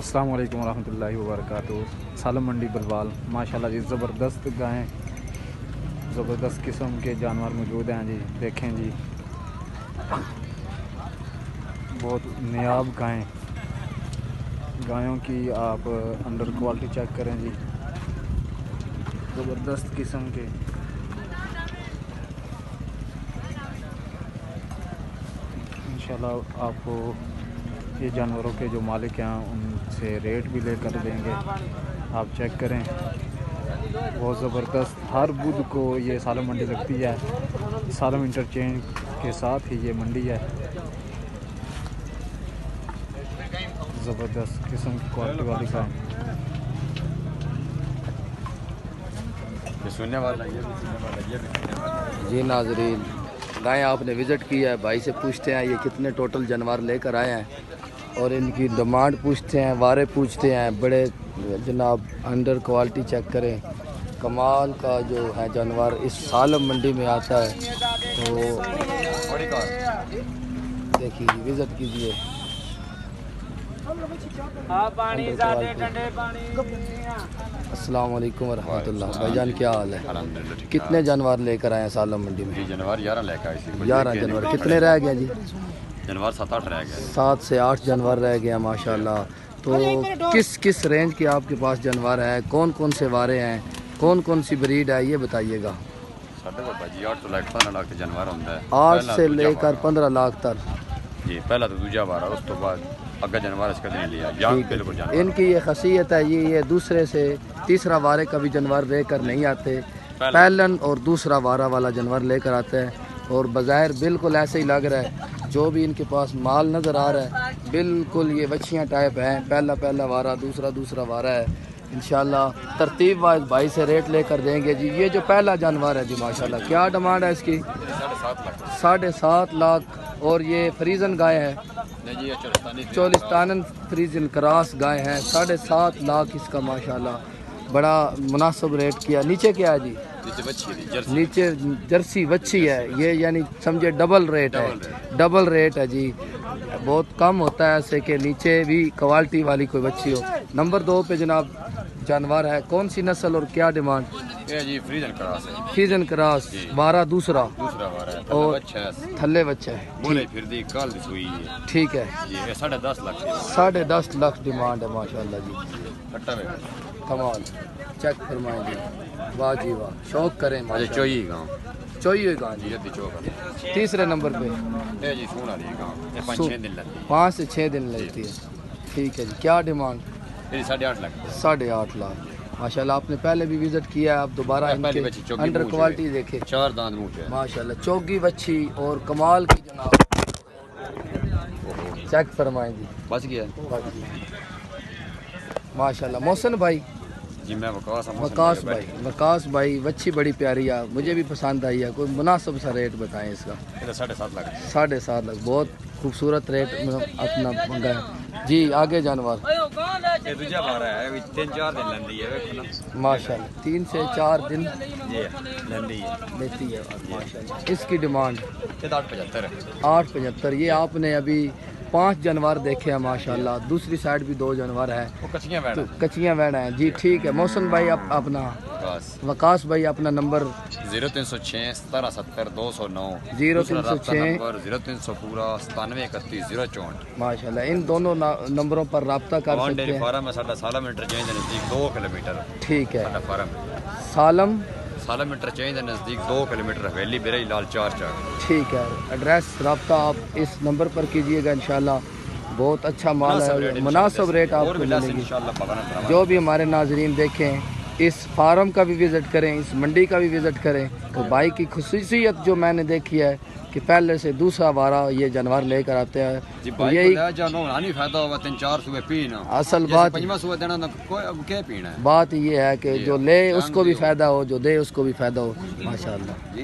अस्सलाम वालेकुम रहमतुल्लाहि व बरकातुहू। सालम मंडी बलवाल माशाल्लाह जी ज़बरदस्त गायें, ज़बरदस्त किस्म के जानवर मौजूद हैं जी। देखें जी, बहुत नायाब गायों की आप अंडर क्वालिटी चेक करें जी, ज़बरदस्त किस्म के। इंशाल्लाह आपको ये जानवरों के जो मालिक हैं उनसे रेट भी लेकर देंगे, आप चेक करें। बहुत ज़बरदस्त, हर बुध को ये सालम मंडी लगती है, सालम इंटरचेंज के साथ ही ये मंडी है। ज़बरदस्त किस्म की क्वालिटी वाली गाय। जी नाजरीन, गाय आपने विज़िट की है, भाई से पूछते हैं ये कितने टोटल जानवर लेकर आए हैं और इनकी डिमांड पूछते हैं, वारे पूछते हैं। बड़े जनाब अंडर क्वालिटी चेक करें, कमाल का जो है जानवर इस सालम मंडी में आता है। तो देखिए, विज़िट कीजिए। अस्सलाम वालेकुम वरहमतुल्लाह। भाईजान क्या हाल है? कितने जानवर लेकर आए हैं सालम मंडी में? जानवर 11 लेकर आए थे। 11 जानवर। कितने रह गए जी? जानवर 7-8 रह गए। 7 से 8 जानवर रह गए माशाल्लाह। तो किस किस रेंज के आपके पास जानवर है, कौन कौन से वारे हैं, कौन कौन सी ब्रीड है, ये बताइएगा। 8 से लेकर 15 लाख जानवर होता है। 8 से लेकर 15 लाख तक जी। पहला तो दूजा वारा, उस तो बाद अगर जानवर इसका नहीं लिया बिल्कुल जानवर। इनकी ये खासियत है, ये दूसरे से तीसरा वारे का भी जानवर लेकर नहीं आते, पहलन और दूसरा वारा वाला जानवर लेकर आते हैं। और बज़ाहिर बिल्कुल ऐसे ही लग रहा है, जो भी इनके पास माल नज़र आ रहा है बिल्कुल ये बच्चियाँ टाइप हैं। पहला वारा, दूसरा वारा है। इंशाल्लाह तरतीब वाइज भाई से रेट लेकर देंगे जी। ये जो पहला जानवर है जी माशाल्लाह, क्या डिमांड है इसकी? 7.5 लाख। और ये फ्रीजन गाय है, चोलिस्तानन फ्रीजन क्रॉस गाय है। 7.5 लाख इसका माशाल्लाह, बड़ा मुनासिब रेट किया। नीचे क्या है जी? नीचे जर्सी बच्ची है ये, यानी समझे डबल रेट है जी। बहुत कम होता है ऐसे कि नीचे भी क्वालिटी वाली कोई बच्ची हो। नंबर 2 पे जनाब जानवर है, कौन सी नस्ल और क्या डिमांड? जी फ्रीजन क्रॉस है। फ्रीजन क्रॉस वारा दूसरा वारा है, और थल्ले बच्चा है। ठीक है। 10.5 लाख 10.5 लाख डिमांड है माशाल्लाह जी। कमाल, चेक फरमाएं जी, वाह जी वाह, शौक करें माशाल्लाह। चोई गांव जी। तीसरे नंबर पे जी सोना दी गांव, 5 से 6 दिन लगती है। ठीक है जी, क्या डिमांड? 8.5 लाख। 8.5 लाख माशाल्लाह। आपने पहले भी विजिट किया है, आप दोबारा अंडर क्वालिटी देखे। 4 दांत मुंह पे माशाल्लाह, चौगी बच्ची और कमाल की जनाब। चेक फरमाएं जी, बच गया माशाल्लाह। मोहसिन भाई जी, मैं वकास भाई बच्ची बड़ी प्यारी है, मुझे भी पसंद आई है। कोई मुनासिब सा रेट बताएं इसका। 7.5 लाख। 7.5 लाख, बहुत खूबसूरत रेट अपना मंगा है जी। आगे जानवर ये दूजा वारा है, 3-4 दिन लंदी है माशाल्लाह, 3 से 4 दिन लंदी लेती है माशाल्लाह। इसकी डिमांड 8.75। 8.75। ये आपने अभी 5 जानवर देखे हैं माशाल्लाह, दूसरी साइड भी 2 जानवर है, कच्चियाँ वैन है जी। ठीक है मोहसिन भाई, अपना वकास भाई अपना नंबर 0306 1770 209 0306 0300 पूरा 97 31 064 माशाल्लाह। इन दोनों नंबरों पर रब्ता कर सकते हैं। फार्म है साडा सालम इंटरचेंज के नज़दीक 2 किलोमीटर। ठीक है, फार्म सालम इंटरचेंज के नज़दीक 2 किलोमीटर, हवेली बिरई लाल 4 चौक। ठीक है, एड्रेस रब्ता आप इस नंबर पर कीजिएगा। इंशाल्लाह बहुत अच्छा माल है, मुनासिब रेट आपको मिलेगी। जो भी हमारे नाजरीन देखें, इस फार्म का भी विज़िट करें, इस मंडी का भी विज़िट करें। तो भाई की खुसूसियत जो मैंने देखी है कि पहले से दूसरा वारा ये जानवर लेकर आते हैं। तो यही असल बात ये है कि जो ले उसको भी फ़ायदा हो, जो दे उसको भी फ़ायदा हो माशाल्लाह।